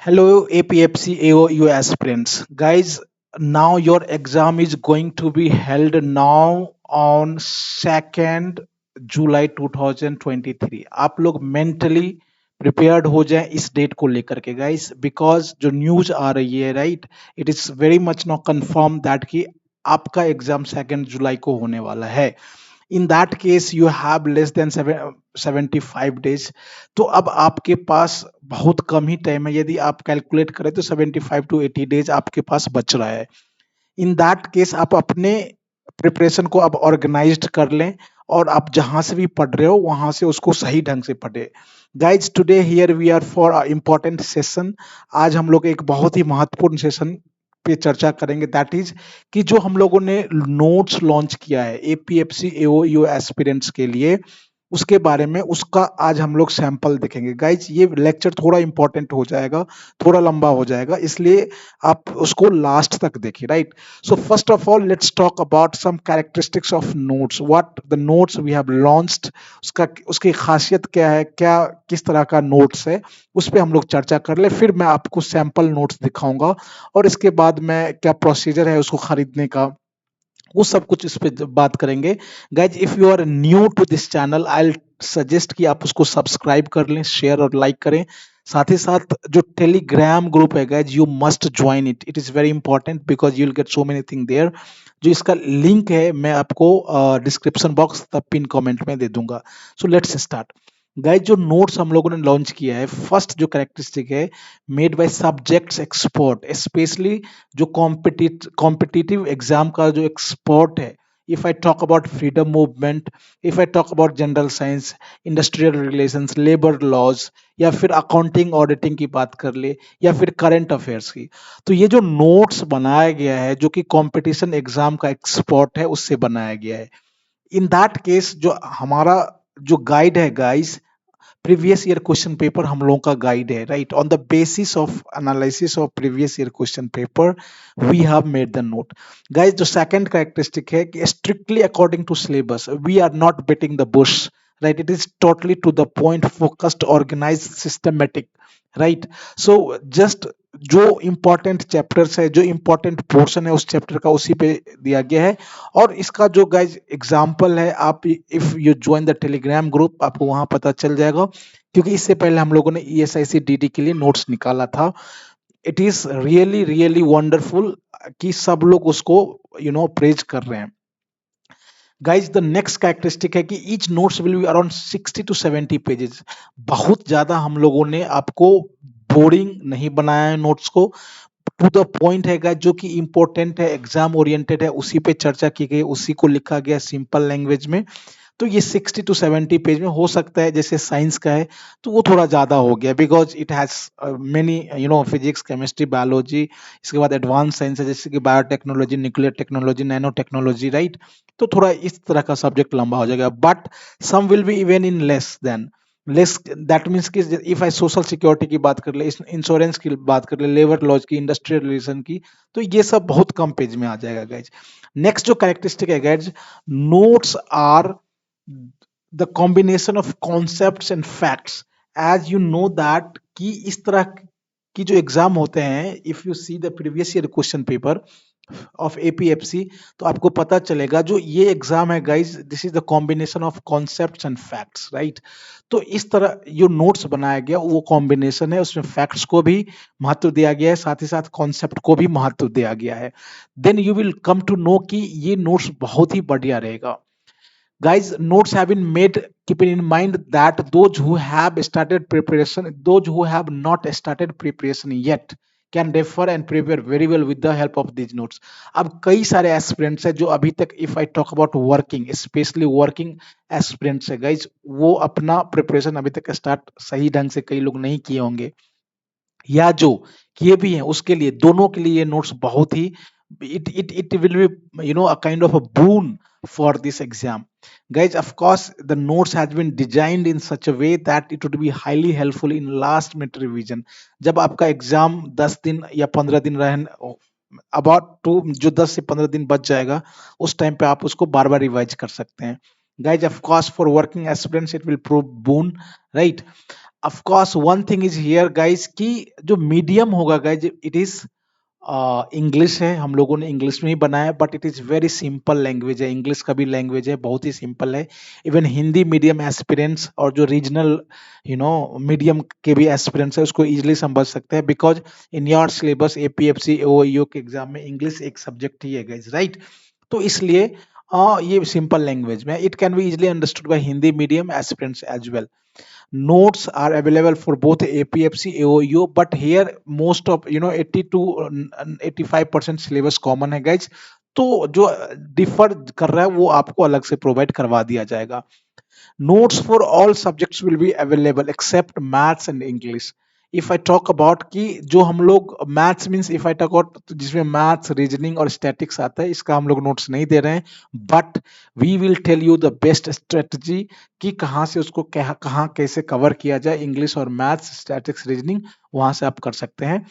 Hello, APFC AOU aspirants. Guys, now your exam is going to be held now on 2nd जुलाई 2023। आप लोग mentally prepared हो जाएं इस date को लेकर के गाइस, बिकॉज जो न्यूज आ रही है right, it is very much not confirm that कि आपका एग्जाम 2nd जुलाई को होने वाला है। In that case you have less than 75 days. तो अब आपके पास बहुत कम ही टाइम है। यदि आप कैलकुलेट करें तो 75 to 80 डेज आपके पास बच रहा है। इन दैट केस आप अपने प्रिपरेशन को अब ऑर्गेनाइज्ड कर लें, और आप जहां से भी पढ़ रहे हो वहां से उसको सही ढंग से पढ़े। Guys, today here we are for important session. आज हम लोग एक बहुत ही महत्वपूर्ण सेशन पे चर्चा करेंगे, दैट इज कि जो हम लोगों ने नोट्स लॉन्च किया है एपीएफसी एओयू एस्पिरेंट्स के लिए, उसके बारे में उसका आज हम लोग सैंपल देखेंगे। गाइज, ये लेक्चर थोड़ा इंपॉर्टेंट हो जाएगा, थोड़ा लंबा हो जाएगा, इसलिए आप उसको लास्ट तक देखिए, right. So first of all let's talk about some characteristics of notes, what the notes we have launched, उसका उसकी खासियत क्या है, क्या किस तरह का नोट्स है, उस पर हम लोग चर्चा कर ले। फिर मैं आपको सैंपल नोट्स दिखाऊंगा, और इसके बाद मैं क्या प्रोसीजर है उसको खरीदने का, वो सब कुछ इस पे बात करेंगे। Guys, if you are new to this channel, I suggest कि आप उसको सब्सक्राइब कर लें, शेयर और लाइक करें। साथ ही साथ जो टेलीग्राम ग्रुप है guys, you must join it, it is very important because you will get so many thing there. जो इसका लिंक है मैं आपको डिस्क्रिप्शन बॉक्स तब पिन कमेंट में दे दूंगा। So let's start. गाइज, जो नोट्स हम लोगों ने लॉन्च किया है, फर्स्ट जो कैरेक्टरिस्टिक है, made by subjects expert, specially जो कॉम्पिटिटिव एग्जाम का जो एक्सपर्ट है। If I talk about freedom movement, if I talk about general science, industrial relations, labour laws, या फिर अकाउंटिंग ऑडिटिंग की बात कर ले, या फिर करंट अफेयर्स की, तो ये जो नोट्स बनाया गया है जो कि कंपटीशन एग्जाम का एक्सपर्ट है उससे बनाया गया है। इन दैट केस जो हमारा जो गाइड है guys, previous year question paper हम लोगों का गाइड है, right. On the basis of analysis of previous year question paper we have made the note. Guys, जो सेकंड कैरेक्टरिस्टिक है कि strictly according to syllabus, we are not beating the bush, right. It is totally to the point, focused, organise, systematic, right. So just जो important chapters है, जो important portion है उस chapter का उसी पे दिया गया है। और इसका जो गाइज एग्जाम्पल है, आप if you join the Telegram group आपको वहां पता चल जाएगा, क्योंकि इससे पहले हम लोगों ने ईएसआईसी डीडी के लिए नोट्स निकाला था। It is really really wonderful कि सब लोग उसको प्रेज कर रहे हैं। गाइज, द नेक्स्ट कैरेक्टरिस्टिक है कि each notes will be around 60 to 70 pages. बहुत ज्यादा हम लोगों ने आपको बोरिंग नहीं बनाया है नोट्स को, टू द पॉइंट है गाइस, जो कि इंपॉर्टेंट है, एग्जाम ओरिएंटेड है, उसी पे चर्चा की गई, उसी को लिखा गया सिंपल लैंग्वेज में। तो ये 60 to 70 पेज में हो सकता है, जैसे साइंस का है तो वो थोड़ा ज्यादा हो गया, because it has many physics, chemistry, biology, इसके बाद एडवांस साइंस है जैसे कि biotechnology, nuclear technology, nano technology, right. तो थोड़ा इस तरह का सब्जेक्ट लंबा हो जाएगा, but some will be even in less. That means कि इफ आई सोशल सिक्योरिटी की बात कर ले, इंश्योरेंस की बात कर ले, लेबर लॉज की, इंडस्ट्रियल रिलेशन की, तो ये सब बहुत कम पेज में आ जाएगा गाइज। नेक्स्ट जो कैरेक्टरिस्टिक है guys, notes are the combination of concepts and facts. As you know that कि इस तरह की जो एग्जाम होते हैं, if you see the previous year question paper of APFC, तो आपको पता चलेगा जो ये एग्जाम है guys, this is the combination of concepts and facts, right. तो इस तरह जो नोट्स बनाया गया वो कॉम्बिनेशन है, उसमें फैक्ट्स को भी महत्व दिया गया है, साथ ही साथ कॉन्सेप्ट को भी महत्व दिया गया है। Then you will come to know कि ये नोट्स बहुत ही बढ़िया रहेगा। Guys, notes have been made keeping in mind that those who have started preparation, those who have not started preparation yet, can refer and prepare very well with the help of these notes. अब कई सारे aspirants हैं जो अभी तक, if I talk about working, specially working aspirants है guys, वो अपना प्रिपरेशन अभी तक स्टार्ट सही ढंग से कई लोग नहीं किए होंगे, या जो किए भी हैं उसके लिए, दोनों के लिए ये नोट्स बहुत ही, it will be a kind of a boon for this exam. Guys, of course the notes has been designed in such a way that it would be highly helpful in last minute revision। जब आपका exam 10 दिन या 15 दिन रह about to, जो 10 से 15 दिन बच जाएगा, उस टाइम पे आप उसको बार बार रिवाइज कर सकते हैं। Guys, of course for working aspirants it will prove boon, right. Of course one thing is here guys कि जो मीडियम होगा गाइस इट इज इंग्लिश है, हम लोगों ने इंग्लिश में ही बनाया, but it is very simple language है, इंग्लिश का भी लैंग्वेज है, बहुत ही सिंपल है। इवन हिंदी मीडियम एस्पिरेंट्स और जो रीजनल मीडियम के भी एस्पिरेंट्स है उसको इजीली समझ सकते हैं, because in your syllabus APFC AOEO के एग्जाम में इंग्लिश एक सब्जेक्ट ही है गाइस, राइट। तो इसलिए ये सिंपल लैंग्वेज में it can be easily understood by Hindi medium aspirants as well. Notes are available for both APFC, AOEO, but here most of 80 to 85% syllabus common है guys। तो जो differ कर रहा है वो आपको अलग से प्रोवाइड करवा दिया जाएगा। Notes for all subjects will be available except maths and English. If I talk about कि जो हम लोग maths means if I talk about जिसमें मैथ्स रीजनिंग और स्टैटिक्स आता है, इसका हम लोग नोट्स नहीं दे रहे हैं, but we will tell you the best strategy कि कहाँ से उसको कहाँ कैसे कवर किया जाए, इंग्लिश और मैथ्स स्टैटिक्स रीजनिंग वहां से आप कर सकते हैं।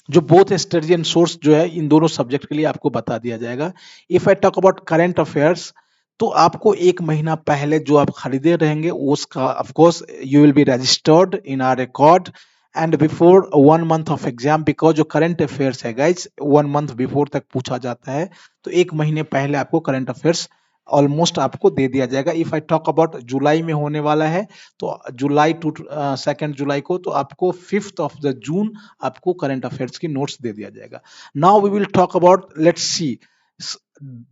जो बोथ स्टडी एंड सोर्स जो है इन दोनों सब्जेक्ट के लिए आपको बता दिया जाएगा। If I talk about current affairs, तो आपको एक महीना पहले जो आप खरीदे रहेंगे उसका of course you will be registered in are record and before 1 month of exam, because जो करंट अफेयर्स है गाइज 1 मंथ बिफोर तक पूछा जाता है, तो एक महीने पहले आपको करंट अफेयर्स ऑलमोस्ट आपको दे दिया जाएगा। इफ आई टॉक अबाउट जुलाई में होने वाला है, तो जुलाई टू 2 जुलाई को, तो आपको 5 जून आपको करंट अफेयर्स की नोट्स दे दिया जाएगा। Now we will talk about, let's see,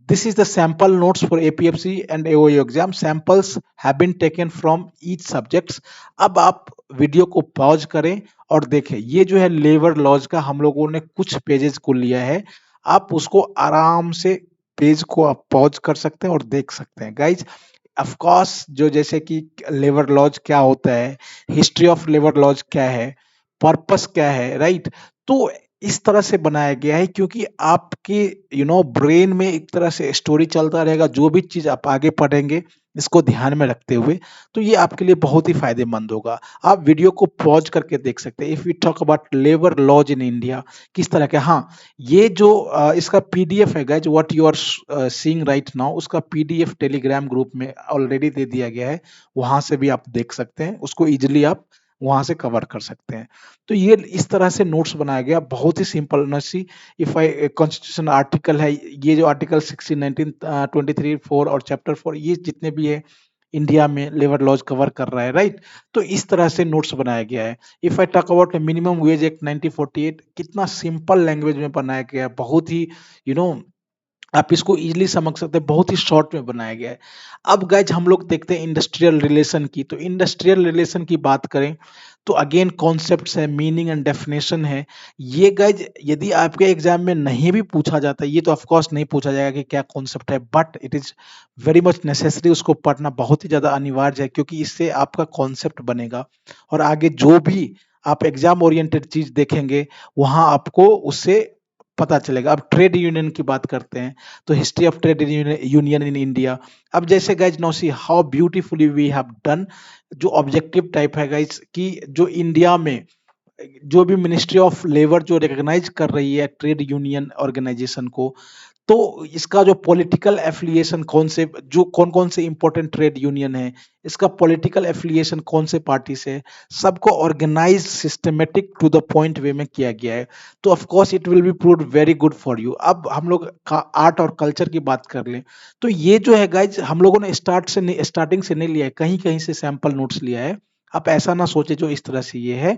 this is the sample notes for APFC and AOE exam. Samples have been taken from each subjects। अब आप वीडियो को पॉज करें और देखें, ये जो है लेबर लॉज का हम लोगों ने कुछ पेजेस को लिया है, आप उसको आराम से पेज को आप पॉज कर सकते हैं और देख सकते हैं गाइज। ऑफ कोर्स जो जैसे कि लेबर लॉज क्या होता है, हिस्ट्री ऑफ लेबर लॉज क्या है, पर्पस क्या है, राइट। तो इस तरह से बनाया गया है क्योंकि आपके ब्रेन में एक तरह से स्टोरी चलता रहेगा, जो भी चीज आप आगे पढ़ेंगे इसको ध्यान में रखते हुए, तो ये आपके लिए बहुत ही फायदेमंद होगा। आप वीडियो को पॉज करके देख सकते हैं। If you talk about labour laws in India, किस तरह के, हाँ, ये जो इसका पीडीएफ है guys, what you are seeing right now, उसका पीडीएफ टेलीग्राम ग्रुप में ऑलरेडी दे दिया गया है, वहां से भी आप देख सकते हैं, उसको इजिली आप वहां से कवर कर सकते हैं। तो ये इस तरह से नोट्स बनाया गया, बहुत ही सिंपल नसी। इफ आई कॉन्स्टिट्यूशन आर्टिकल है, ये जो आर्टिकल 16, 19, 23, 4 और चैप्टर 4, ये जितने भी है इंडिया में लेबर लॉज कवर कर रहा है, राइट। तो इस तरह से नोट्स बनाया गया है। If I talk about minimum wage act 1948, कितना सिंपल लैंग्वेज में बनाया गया है, बहुत ही यू नो आप इसको इजीली समझ सकते हैं, बहुत ही शॉर्ट में बनाया गया है। अब गाइज हम लोग देखते हैं इंडस्ट्रियल रिलेशन की, तो इंडस्ट्रियल रिलेशन की बात करें तो अगेन कॉन्सेप्ट्स है, मीनिंग एंड डेफिनेशन है। ये गाइज यदि आपके एग्जाम में नहीं भी पूछा जाता, ये तो ऑफ कोर्स नहीं पूछा जाएगा कि क्या कॉन्सेप्ट है, but it is very much necessary, उसको पढ़ना बहुत ही ज्यादा अनिवार्य है, क्योंकि इससे आपका कॉन्सेप्ट बनेगा और आगे जो भी आप एग्जाम ओरिएंटेड चीज देखेंगे वहां आपको उससे पता चलेगा। अब ट्रेड यूनियन की बात करते हैं, तो history of trade union in India. अब जैसे guys no see how beautifully we have done, जो ऑब्जेक्टिव टाइप है गाइज कि जो इंडिया में जो भी मिनिस्ट्री ऑफ लेबर जो रिकॉग्नाइज कर रही है ट्रेड यूनियन ऑर्गेनाइजेशन को, तो इसका जो पॉलिटिकल एफिलिएशन कौन से, जो कौन कौन से इंपॉर्टेंट ट्रेड यूनियन है, इसका पॉलिटिकल एफिलिएशन कौन से पार्टी से, सबको organise systematic to the point way में किया गया है। तो of course it will be prove very good for you. अब हम लोग आर्ट और कल्चर की बात कर लें, तो ये जो है गाइज हम लोगों ने स्टार्टिंग से नहीं लिया है, कहीं कहीं से सैंपल नोट्स लिया है। आप ऐसा ना सोचे जो इस तरह से ये है।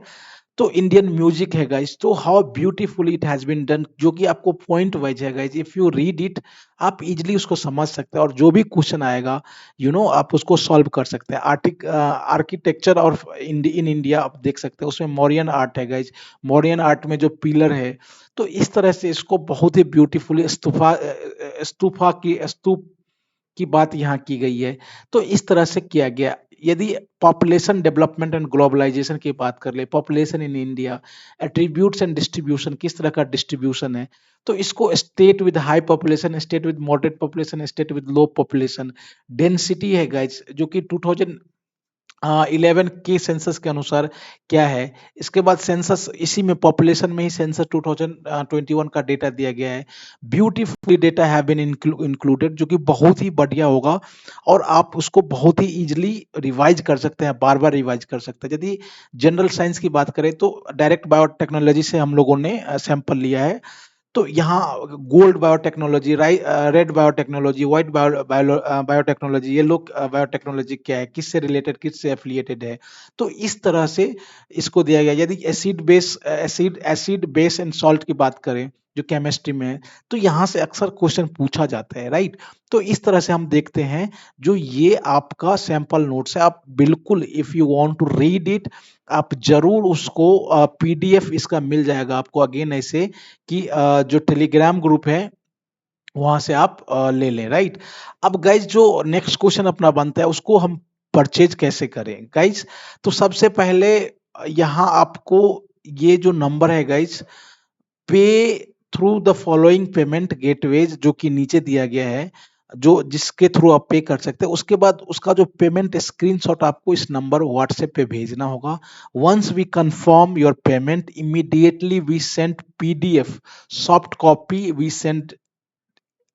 तो इंडियन म्यूजिक है गाइज, तो how beautifully it has been done, जो कि आपको पॉइंट वाइज है guys, if you read it आप इजिली उसको समझ सकते हैं और जो भी क्वेश्चन आएगा आप उसको सॉल्व कर सकते हैं। आर्किटेक्चर और इन इंडिया आप देख सकते हैं, उसमें मौर्यन आर्ट है गाइज, मौर्यन आर्ट में जो पिलर है, तो इस तरह से इसको बहुत ही ब्यूटीफुली स्तूप की बात यहाँ की गई है। तो इस तरह से किया गया। यदि पॉपुलेशन डेवलपमेंट एंड ग्लोबलाइजेशन की बात कर ले, population in India, attributes and distribution, किस तरह का डिस्ट्रीब्यूशन है, तो इसको state with high population, state with moderate population, state with low population, density है गाइज, जो कि 11 के सेंसस के अनुसार क्या है। इसके बाद सेंसस इसी में पॉपुलेशन में ही सेंसस 2021 का डेटा दिया गया है। Beautifully data have been included, जो कि बहुत ही बढ़िया होगा और आप उसको बहुत ही इजीली रिवाइज कर सकते हैं, बार बार रिवाइज कर सकते हैं। यदि जनरल साइंस की बात करें तो डायरेक्ट बायोटेक्नोलॉजी से हम लोगों ने सैंपल लिया है। तो यहाँ gold biotechnology, red biotechnology, white biotechnology, yellow biotechnology क्या है, किससे रिलेटेड, किससे एफिलिएटेड है। तो इस तरह से इसको दिया गया। यदि एसिड बेस एंड सॉल्ट की बात करें जो केमिस्ट्री में है, तो यहाँ से अक्सर क्वेश्चन पूछा जाता है, राइट। तो इस तरह से हम देखते हैं। जो ये आपका सैंपल नोट्स है, आप बिल्कुल if you want to read it, आप जरूर उसको पीडीएफ इसका मिल जाएगा आपको अगेन ऐसे कि जो टेलीग्राम ग्रुप है वहां से आप ले लें, राइट। अब गाइज जो नेक्स्ट क्वेश्चन अपना बनता है उसको हम परचेज कैसे करें गाइज। तो सबसे पहले यहाँ आपको ये जो नंबर है गाइज, पे through the following payment gateways, जो कि नीचे दिया गया है, जो जिसके थ्रू आप पे कर सकते हैं, उसके बाद उसका जो पेमेंट स्क्रीनशॉट आपको इस नंबर व्हाट्सएप पे भेजना होगा। Once we confirm your payment, immediately we send PDF soft copy, we send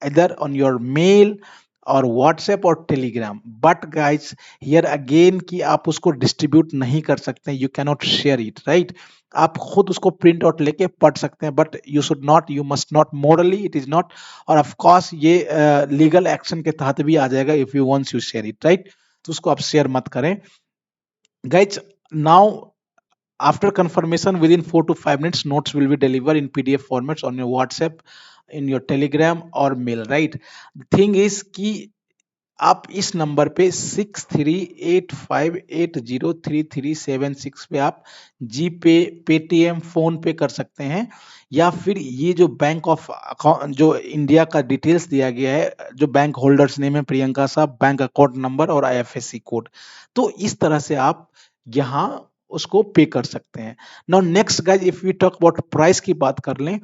either on your mail और व्हाट्सएप और Telegram. But guys here again कि आप उसको डिस्ट्रीब्यूट नहीं कर सकते, you cannot share it, right. आप खुद उसको प्रिंट आउट लेके पढ़ सकते हैं, but you should not, you must not, morally it is not. और ऑफ कोर्स ये लीगल एक्शन के तहत भी आ जाएगा if you wants you share it, right. तो उसको आप शेयर मत करें guys. Now after confirmation, within 4 to 5 minutes, notes will be delivered in PDF formats on your WhatsApp, in your Telegram और mail, right? The thing is कि आप इस number पे 6385803376 पे आप जी पे, पेटीएम, फोन पे कर सकते हैं, या फिर ये जो बैंक ऑफ अकाउंट जो इंडिया का डिटेल्स दिया गया है, जो बैंक होल्डर्स नेम है प्रियंका साहब, बैंक अकाउंट नंबर और आईएफएससी कोड, तो इस तरह से आप यहाँ उसको पे कर सकते हैं। Now next guys, if we talk about price की बात कर लें,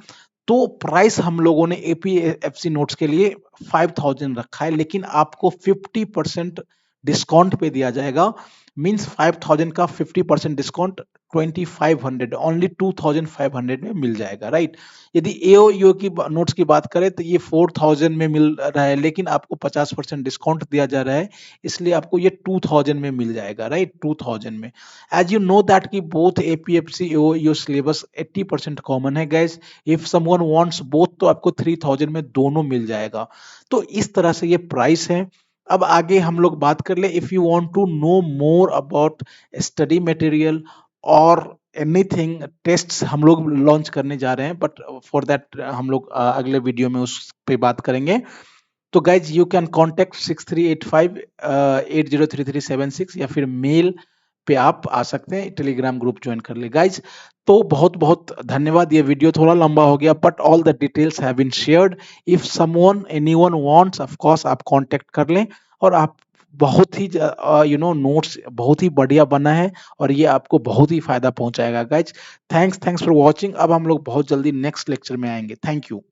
तो प्राइस हम लोगों ने एपीएफसी नोट्स के लिए 5000 रखा है, लेकिन आपको 50% डिस्काउंट पे दिया जाएगा। मींस 5000 का 50% डिस्काउंट 2500, ओनली 2500 में मिल जाएगा, राइट। यदि एओ की नोट्स की बात करें तो ये 4000 में मिल रहा है, लेकिन आपको 50% डिस्काउंट दिया जा रहा है, इसलिए आपको ये 2000 में मिल जाएगा, राइट, 2000 में। एज यू नो दैट कि बोथ एपीएफसी एओ सिलेबस 80% कॉमन है guys. If someone wants both तो आपको 3000 में दोनों मिल जाएगा। तो इस तरह से ये प्राइस है। अब आगे हम लोग बात कर ले, if you want to know more about study material और एनीथिंग, टेस्ट्स हम लोग लॉन्च करने जा रहे हैं, बट फॉर दैट हम लोग अगले वीडियो में उस पे बात करेंगे। तो गाइज यू कैन कॉन्टेक्ट 6385803376 या फिर मेल पे आप आ सकते हैं, टेलीग्राम ग्रुप ज्वाइन कर ले गाइज। तो बहुत बहुत धन्यवाद। ये वीडियो थोड़ा लंबा हो गया, but all the details have been shared. If someone anyone wants, of course आप कांटेक्ट कर लें। और आप बहुत ही नोट्स बहुत ही बढ़िया बना है और ये आपको बहुत ही फायदा पहुंचाएगा गाइज। Thanks for watching. अब हम लोग बहुत जल्दी नेक्स्ट लेक्चर में आएंगे। Thank you.